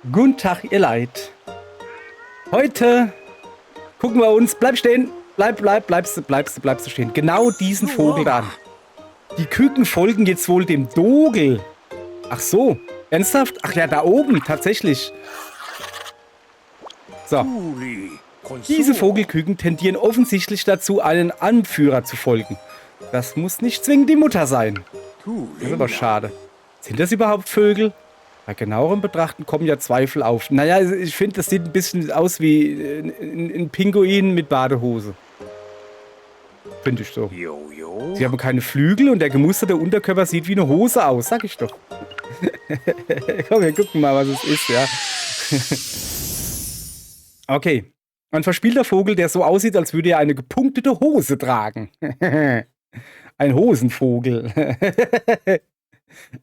Guten Tag, ihr Leid. Heute gucken wir uns, bleib stehen, bleibst du stehen. Genau diesen Vogel da an. Die Küken folgen jetzt wohl dem Dogel. Ach so, ernsthaft? Ach ja, da oben, tatsächlich. So. Diese Vogelküken tendieren offensichtlich dazu, einen Anführer zu folgen. Das muss nicht zwingend die Mutter sein. Das ist aber schade. Sind das überhaupt Vögel? Bei genauerem Betrachten kommen ja Zweifel auf. Naja, ich finde, das sieht ein bisschen aus wie ein Pinguin mit Badehose. Finde ich so. Sie haben keine Flügel und der gemusterte Unterkörper sieht wie eine Hose aus, sag ich doch. Komm, wir gucken mal, was es ist, ja. Okay. Ein verspielter Vogel, der so aussieht, als würde er eine gepunktete Hose tragen. Ein Hosenvogel.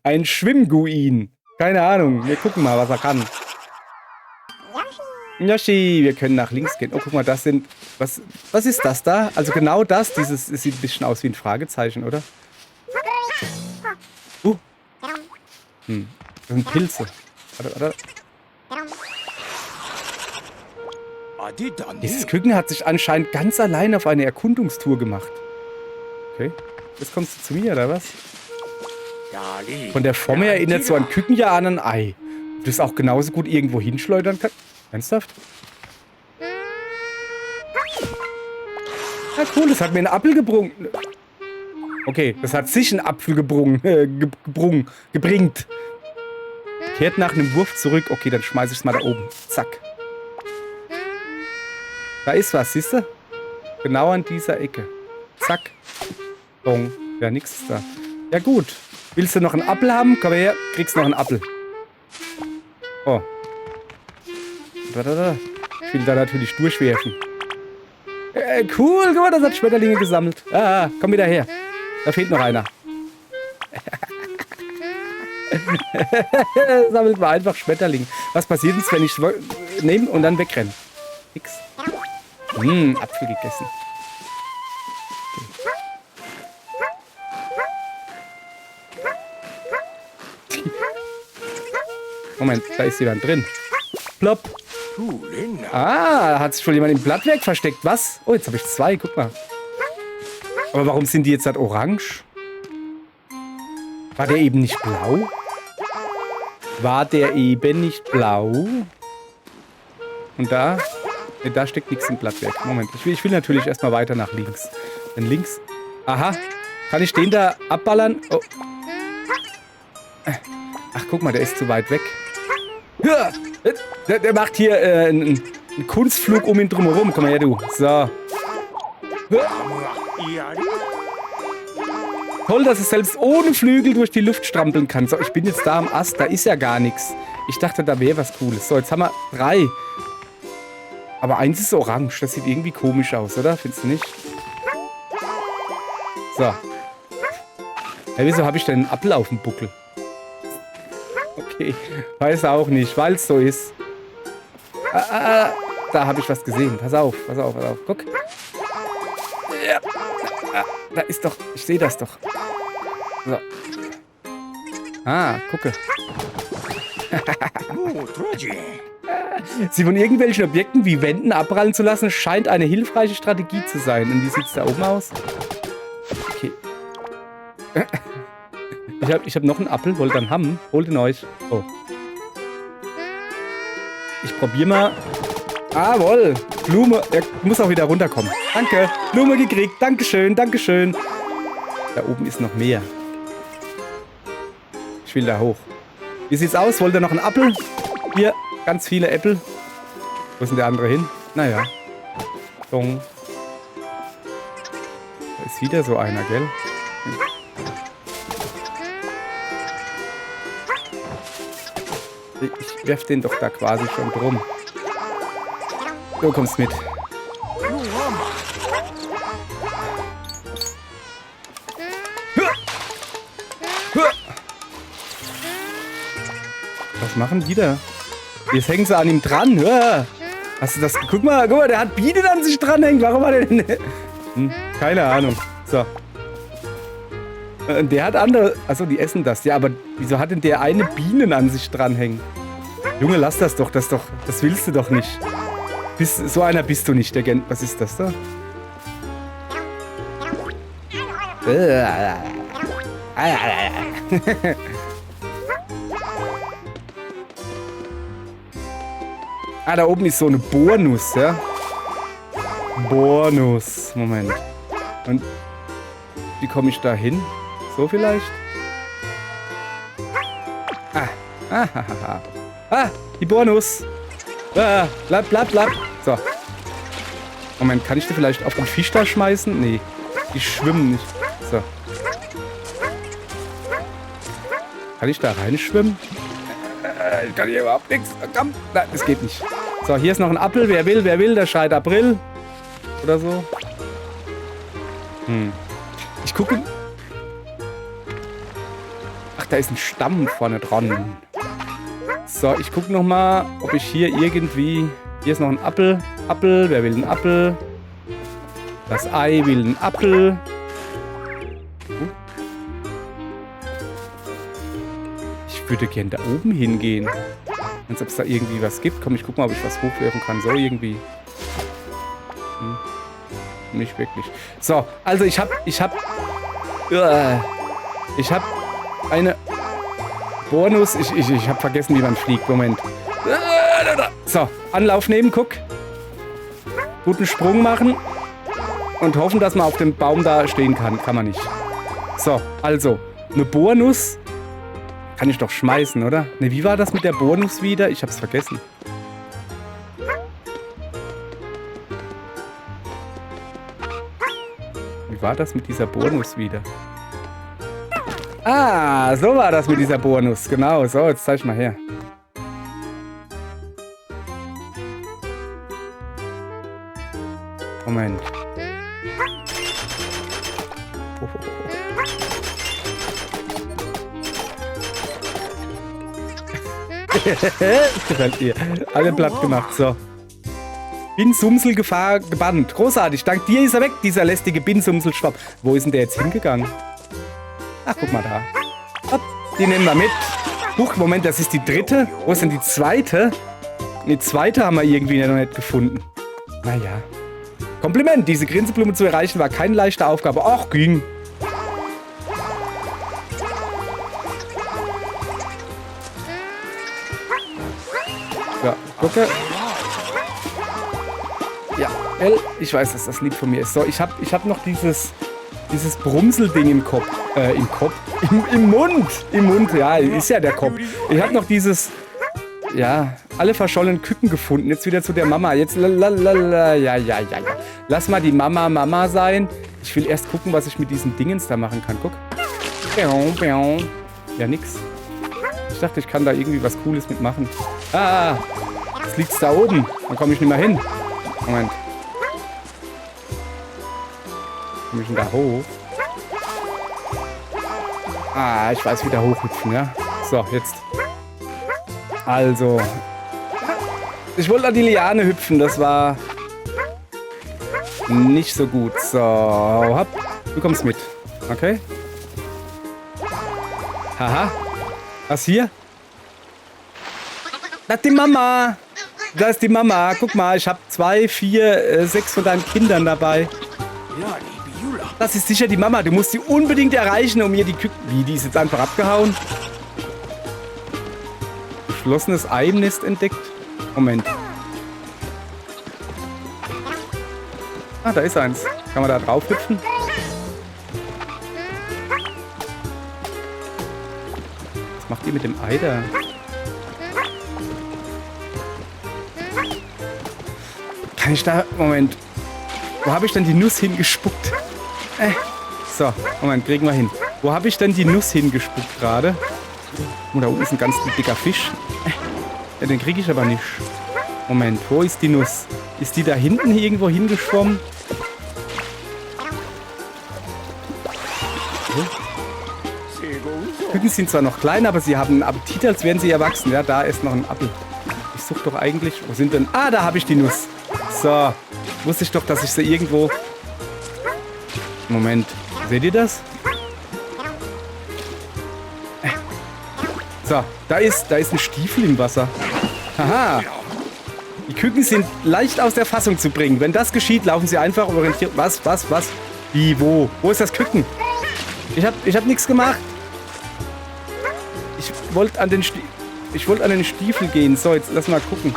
Ein Schwimmguin. Keine Ahnung. Wir gucken mal, was er kann. Yoshi, wir können nach links gehen. Oh, guck mal, das sind... Was ist das da? Also genau das. Dieses sieht ein bisschen aus wie ein Fragezeichen, oder? Das sind Pilze. Warte. Dieses Küken hat sich anscheinend ganz allein auf eine Erkundungstour gemacht. Okay. Jetzt kommst du zu mir, oder was? Von der Form her erinnert so ein Küken ja an ein Ei. Du das auch genauso gut irgendwo hinschleudern kannst. Ernsthaft? Ja, cool, das hat mir einen Apfel gebrungen. Okay, das hat sich einen Apfel gebringt. Kehrt nach einem Wurf zurück. Okay, dann schmeiße ich es mal da oben. Zack. Da ist was, siehst du? Genau an dieser Ecke. Zack. Bong. Ja, nix ist da. Ja, gut. Willst du noch einen Apfel haben? Komm her, kriegst noch einen Apfel. Oh. Ich will da natürlich durchwerfen. Cool, guck mal, das hat Schmetterlinge gesammelt. Komm wieder her. Da fehlt noch einer. Sammelt mal einfach Schmetterlinge. Was passiert jetzt, wenn ich nehme und dann wegrenne? Nix. Apfel gegessen. Okay. Moment, da ist jemand drin. Plopp. Hat sich schon jemand im Blattwerk versteckt. Was? Oh, jetzt habe ich 2. Guck mal. Aber warum sind die jetzt halt orange? War der eben nicht blau? Und da? Ne, da steckt nichts im Blattwerk. Moment, ich will natürlich erstmal weiter nach links. Denn links... Aha. Kann ich den da abballern? Oh. Ach, guck mal, der ist zu weit weg. Der macht hier einen Kunstflug um ihn drumherum. Komm mal her, du. So. Toll, dass es selbst ohne Flügel durch die Luft strampeln kann. So, ich bin jetzt da am Ast. Da ist ja gar nichts. Ich dachte, da wäre was Cooles. So, jetzt haben wir 3. Aber eins ist orange. Das sieht irgendwie komisch aus, oder? Findest du nicht? So. Ja, wieso habe ich denn einen Apfel auf dem Buckel? Okay, weiß auch nicht, weil es so ist. Da habe ich was gesehen. Pass auf. Guck. Ja. Da ist doch... Ich sehe das doch. So. Gucke. Sie von irgendwelchen Objekten wie Wänden abprallen zu lassen, scheint eine hilfreiche Strategie zu sein. Und wie sieht es da oben aus? Okay. Ich hab noch einen Apfel, wollt dann haben. Holt ihn euch. Oh. Ich probiere mal. Jawohl. Blume. Er muss auch wieder runterkommen. Danke. Blume gekriegt. Dankeschön. Da oben ist noch mehr. Ich will da hoch. Wie sieht's aus? Wollt ihr noch einen Apfel? Hier. Ganz viele Äpfel. Wo ist denn der andere hin? Naja. Dong. Da ist wieder so einer, gell? Ich werf den doch da quasi schon drum. Du kommst mit. Was machen die da? Jetzt hängen sie an ihm dran. Hast du das? Guck mal, der hat Bienen an sich dranhängen. Warum hat er denn... keine Ahnung. So. Der hat andere... Achso, die essen das. Ja, aber wieso hat denn der eine Bienen an sich dranhängen? Junge, lass das doch. Das willst du doch nicht. So einer bist du nicht, der Gent. Was ist das da? Ah, da oben ist so eine Bohrnuss, ja? Bohrnuss. Moment. Und wie komme ich da hin? So vielleicht? Ah, die Bohrnuss. Ah, bleib. So. Moment, kann ich die vielleicht auf den Fisch da schmeißen? Nee, die schwimmen nicht. So. Kann ich da reinschwimmen? Ich kann hier überhaupt nichts. Komm. Nein, das geht nicht. So, hier ist noch ein Apfel. Wer will, der schreit April. Oder so. Ich gucke. Ach, da ist ein Stamm vorne dran. So, ich gucke nochmal, ob ich hier irgendwie... Hier ist noch ein Apfel. Wer will einen Apfel? Das Ei will einen Apfel. Ich würde gern da oben hingehen. Als ob es da irgendwie was gibt. Komm, ich guck mal, ob ich was hochwerfen kann. So irgendwie. Nicht wirklich. So, also ich hab eine Bonus. Ich hab vergessen, wie man fliegt. Moment. So, Anlauf nehmen, guck. Guten Sprung machen. Und hoffen, dass man auf dem Baum da stehen kann. Kann man nicht. So, also, eine Bohrnuss kann ich doch schmeißen, oder? Ne, wie war das mit der Bohrnuss wieder? Ich hab's vergessen. Wie war das mit dieser Bohrnuss wieder? Ah, so war das mit dieser Bohrnuss. Genau, so, jetzt zeig ich mal her. Moment. Gefällt ihr. Alle platt gemacht, so. Binsumsel-Gefahr gebannt. Großartig. Dank dir ist er weg, dieser lästige Binsumsel-Schwapp. Wo ist denn der jetzt hingegangen? Ach, guck mal da. Hopp, die nehmen wir mit. Huch, Moment, das ist die dritte. Wo ist denn die zweite? Die zweite haben wir irgendwie noch nicht gefunden. Naja. Kompliment, diese Grinseblume zu erreichen war keine leichte Aufgabe. Ach, ging. Ja, gucke. Ja, ich weiß, dass das lieb von mir ist. So, ich hab noch dieses Brumselding im Kopf. Im Mund. Im Mund, ja, ist ja der Kopf. Ich hab noch dieses, ja, alle verschollenen Küken gefunden. Jetzt wieder zu der Mama. Jetzt, ja. Lass mal die Mama sein. Ich will erst gucken, was ich mit diesen Dingens da machen kann. Guck. Ja, nix. Ich dachte, ich kann da irgendwie was Cooles mitmachen. Ah, jetzt liegt's da oben. Dann komme ich nicht mehr hin. Moment. Komme ich denn da hoch? Ah, ich weiß, wieder hochhüpfen, ja? So, jetzt. Also. Ich wollte an die Liane hüpfen, das war nicht so gut. So, hopp. Du kommst mit. Okay? Haha. Was hier? Das ist die Mama. Da ist die Mama. Guck mal, ich habe 2, 4, 6 von deinen Kindern dabei. Das ist sicher die Mama. Du musst sie unbedingt erreichen, um ihr die Küken... Wie, die ist jetzt einfach abgehauen? Geschlossenes Ei im Nest entdeckt. Moment. Ah, da ist eins. Kann man da drauf hüpfen? Was macht ihr mit dem Ei da? Kann ich da... Moment. Wo habe ich denn die Nuss hingespuckt? So, Moment, kriegen wir hin. Wo habe ich denn die Nuss hingespuckt gerade? Oh, da unten ist ein ganz dicker Fisch. Ja, den kriege ich aber nicht. Moment, wo ist die Nuss? Ist die da hinten hier irgendwo hingeschwommen? Küken sind zwar noch klein, aber sie haben einen Appetit, als wären sie erwachsen. Ja, da ist noch ein Apfel. Ich suche doch eigentlich... Wo sind denn... Ah, da habe ich die Nuss. So. Wusste ich doch, dass ich sie irgendwo... Moment. Seht ihr das? So, da ist ein Stiefel im Wasser. Haha. Die Küken sind leicht aus der Fassung zu bringen. Wenn das geschieht, laufen sie einfach orientiert. Was? Wie, wo? Wo ist das Küken? Ich hab nichts gemacht. Ich wollte an den Stiefel gehen. So, jetzt lass mal gucken.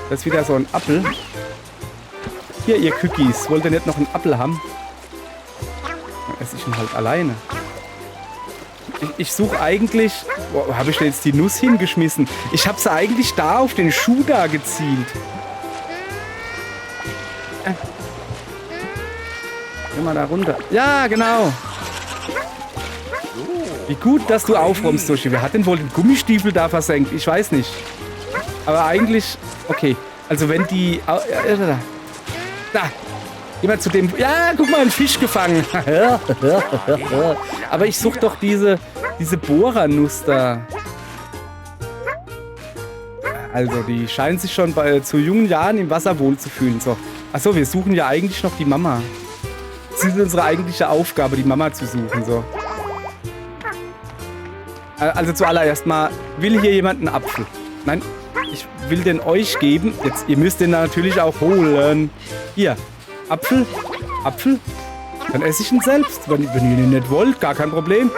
Das ist wieder so ein Apfel. Hier, ihr Cookies. Wollt ihr nicht noch einen Apfel haben? Dann esse ich ihn halt alleine. Ich suche eigentlich... Wo habe ich denn jetzt die Nuss hingeschmissen? Ich habe sie eigentlich da auf den Schuh da gezielt. Geh mal da runter. Ja, genau. Wie gut, dass du aufräumst, Yoshi. Wer hat denn wohl den Gummistiefel da versenkt? Ich weiß nicht. Aber eigentlich... Okay. Also wenn die... Da. Geh mal zu dem... Ja, guck mal, einen Fisch gefangen. Aber ich suche doch diese Bohrernuss da. Also, die scheint sich schon zu jungen Jahren im Wasser wohlzufühlen. So. Achso, wir suchen ja eigentlich noch die Mama. Das ist unsere eigentliche Aufgabe, die Mama zu suchen. So. Also zuallererst mal, will hier jemand einen Apfel? Nein, ich will den euch geben. Jetzt, ihr müsst den natürlich auch holen. Hier, Apfel. Dann esse ich ihn selbst. Wenn ihr ihn nicht wollt, gar kein Problem.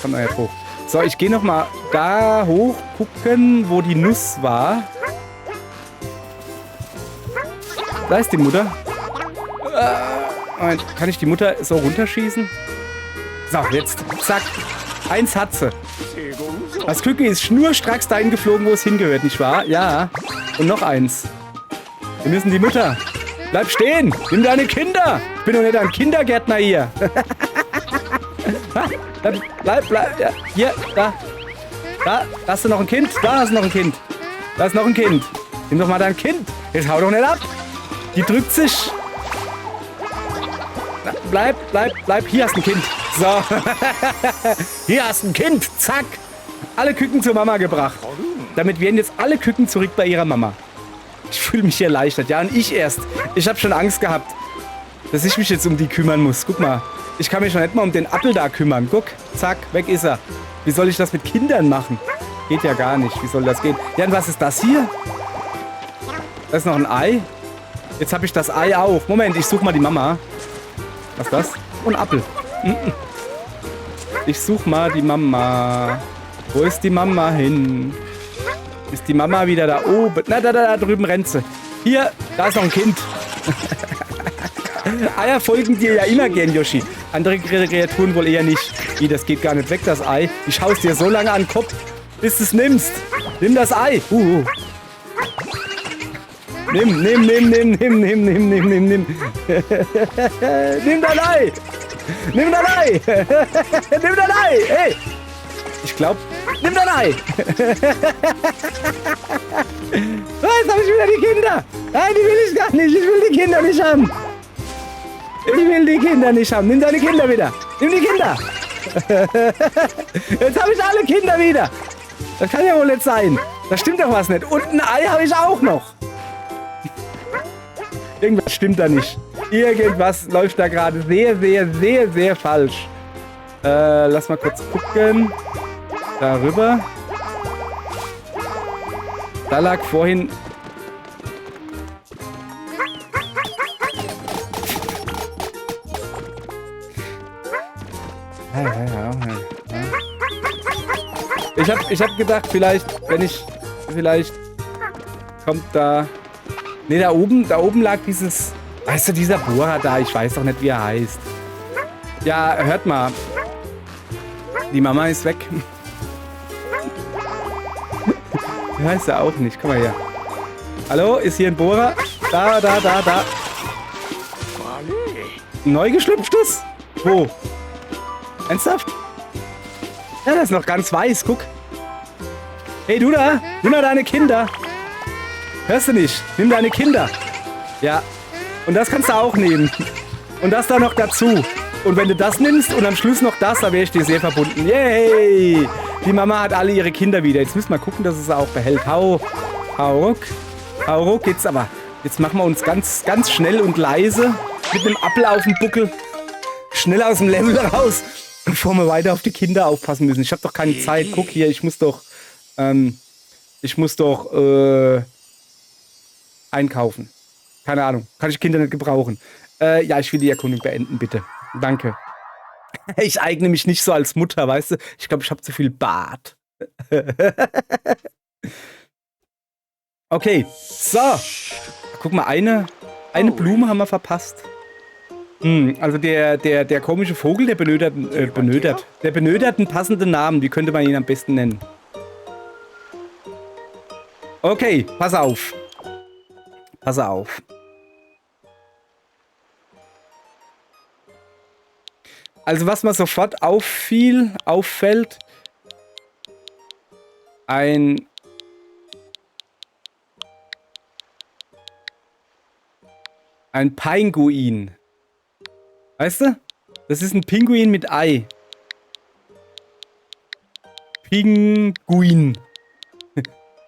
Komm da jetzt hoch. So, ich gehe nochmal da hoch, gucken, wo die Nuss war. Da ist die Mutter. Kann ich die Mutter so runterschießen? So, jetzt. Zack. Eins hat sie. Das Küken ist schnurstracks dahin geflogen, wo es hingehört, nicht wahr? Ja. Und noch eins. Wir müssen die Mutter. Bleib stehen. Nimm deine Kinder. Ich bin doch nicht ein Kindergärtner hier. Bleib. Ja, hier, da. Da hast du noch ein Kind. Da hast du noch ein Kind. Da ist noch ein Kind. Nimm doch mal dein Kind. Jetzt hau doch nicht ab. Die drückt sich. Na, bleib. Hier hast du ein Kind. So. Hier hast du ein Kind. Zack. Alle Küken zur Mama gebracht. Damit wären jetzt alle Küken zurück bei ihrer Mama. Ich fühle mich erleichtert. Ja, und ich erst. Ich habe schon Angst gehabt, dass ich mich jetzt um die kümmern muss. Guck mal. Ich kann mich schon nicht mal um den Apfel da kümmern. Guck. Zack. Weg ist er. Wie soll ich das mit Kindern machen? Geht ja gar nicht. Wie soll das gehen? Ja, und was ist das hier? Da ist noch ein Ei. Jetzt habe ich das Ei auch. Moment, ich suche mal die Mama. Was ist das? Und ein Apfel. Ich suche mal die Mama. Wo ist die Mama hin? Ist die Mama wieder da oben? Na, da drüben rennt sie. Hier, da ist noch ein Kind. Eier folgen dir ja immer gern, Yoshi. Andere Kreaturen wohl eher nicht. Wie, das geht gar nicht weg, das Ei. Ich hau's dir so lange an den Kopf, bis du es nimmst. Nimm das Ei. Nimm. Nimm dein Ei. Nimm dein Ei. Nimm dein Ei. Hey. Ich glaube, nimm dein Ei. So, jetzt habe ich wieder die Kinder. Nein, die will ich gar nicht. Ich will die Kinder nicht haben. Nimm deine Kinder wieder. Nimm die Kinder. Jetzt habe ich alle Kinder wieder. Das kann ja wohl nicht sein. Da stimmt doch was nicht. Und ein Ei habe ich auch noch. Irgendwas stimmt da nicht. Irgendwas läuft da gerade sehr falsch. Lass mal kurz gucken. Darüber. Da lag vorhin... Ich hab gedacht, vielleicht kommt da... Ne, da oben lag dieses... Weißt du, dieser Bohrer da, ich weiß doch nicht, wie er heißt. Ja, hört mal. Die Mama ist weg. Die heißt er auch nicht. Komm mal her. Hallo, ist hier ein Bohrer? Da. Neu geschlüpftes? Wo? Ernsthaft? Ja, das ist noch ganz weiß, guck. Hey, du da? Nimm mal deine Kinder. Hörst du nicht? Nimm deine Kinder. Ja. Und das kannst du auch nehmen. Und das da noch dazu. Und wenn du das nimmst und am Schluss noch das, da wäre ich dir sehr verbunden. Yay! Die Mama hat alle ihre Kinder wieder. Jetzt müssen wir gucken, dass es auch behält. Hau ruck. Jetzt aber. Jetzt machen wir uns ganz schnell und leise mit einem Apfel auf dem Buckel schnell aus dem Level raus. bevor wir weiter auf die Kinder aufpassen müssen. Ich habe doch keine Zeit. Guck hier, ich muss doch einkaufen. Keine Ahnung. Kann ich Kinder nicht gebrauchen. Ja, ich will die Erkundung beenden, bitte. Danke. Ich eigne mich nicht so als Mutter, weißt du? Ich glaube, ich habe zu viel Bart. Okay, so. Guck mal, eine Blume haben wir verpasst. Also der komische Vogel, der benötigt einen passenden Namen. Wie könnte man ihn am besten nennen? Okay, pass auf. Pass auf. Also was mir sofort auffällt, ein Pinguin. Weißt du? Das ist ein Pinguin mit Ei. Pinguin.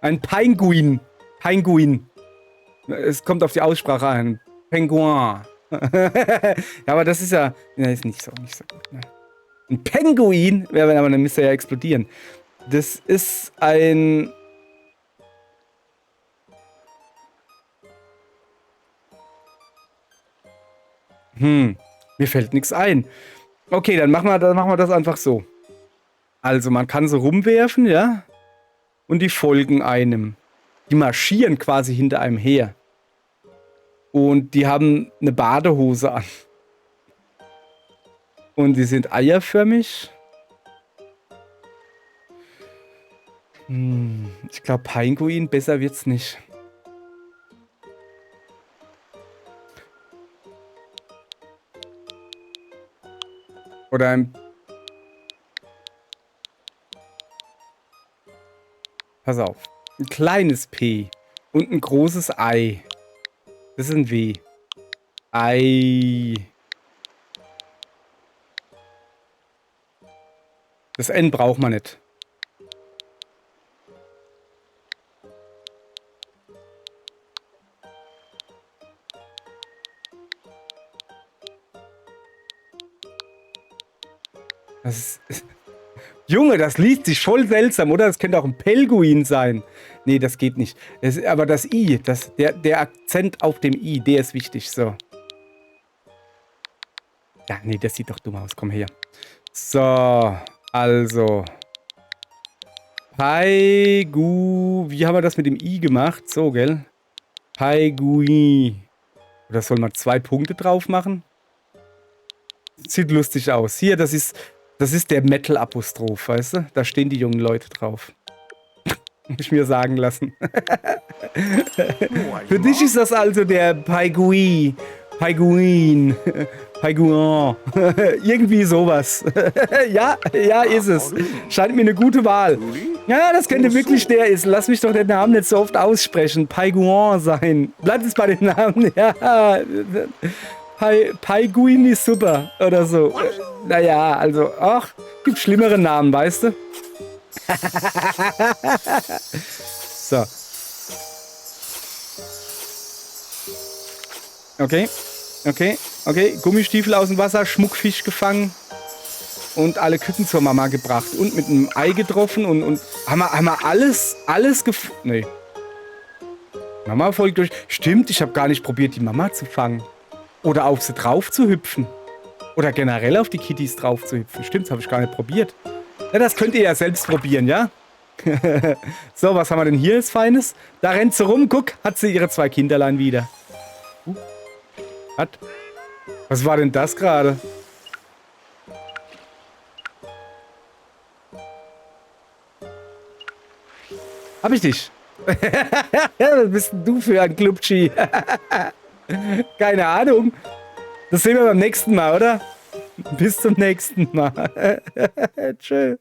Ein Pinguin. Pinguin. Es kommt auf die Aussprache an. Penguin. Ja, aber das ist ja... Ne, ist nicht so gut. Ne. Ein Pinguin, aber dann müsste er ja explodieren. Das ist ein... Mir fällt nichts ein. Okay, dann machen wir das einfach so. Also, man kann sie rumwerfen, ja? Und die folgen einem. Die marschieren quasi hinter einem her. Und die haben eine Badehose an. Und die sind eierförmig. Ich glaube, Pinguin, besser wird's nicht. Oder ein... Pass auf. Ein kleines P und ein großes Ei. Das ist ein W. Ei. Das N braucht man nicht. Das ist... Junge, das liest sich voll seltsam, oder? Das könnte auch ein Pelguin sein. Nee, das geht nicht. Aber das I, der Akzent auf dem I, der ist wichtig. So. Ja, nee, das sieht doch dumm aus. Komm her. So, also. Wie haben wir das mit dem I gemacht? So, gell? Paigui. Oder soll man 2 Punkte drauf machen? Sieht lustig aus. Hier, das ist der Metal-Apostroph, weißt du? Da stehen die jungen Leute drauf. Muss ich mir sagen lassen. Für dich ist das also der Paiguin. Paiguin. Irgendwie sowas. Ja, ist es. Scheint mir eine gute Wahl. Ja, das könnte wirklich der ist. Lass mich doch den Namen nicht so oft aussprechen. Paiguin sein. Bleibt es bei den Namen. Ja. Paiguin ist super. Oder so. Naja, also, ach, gibt schlimmere Namen, weißt du? So. Okay. Gummistiefel aus dem Wasser, Schmuckfisch gefangen und alle Küken zur Mama gebracht und mit einem Ei getroffen und haben wir alles nee. Mama folgt durch. Stimmt, ich habe gar nicht probiert, die Mama zu fangen. Oder auf sie drauf zu hüpfen. Oder generell auf die Kitties drauf zu hüpfen. Stimmt, das habe ich gar nicht probiert. Ja, das könnt ihr ja selbst probieren, ja? So, was haben wir denn hier als Feines? Da rennt sie rum, guck, hat sie ihre 2 Kinderlein wieder. Was war denn das gerade? Hab ich dich? Was bist denn du für ein Klubschi? Keine Ahnung. Das sehen wir beim nächsten Mal, oder? Bis zum nächsten Mal. Tschö.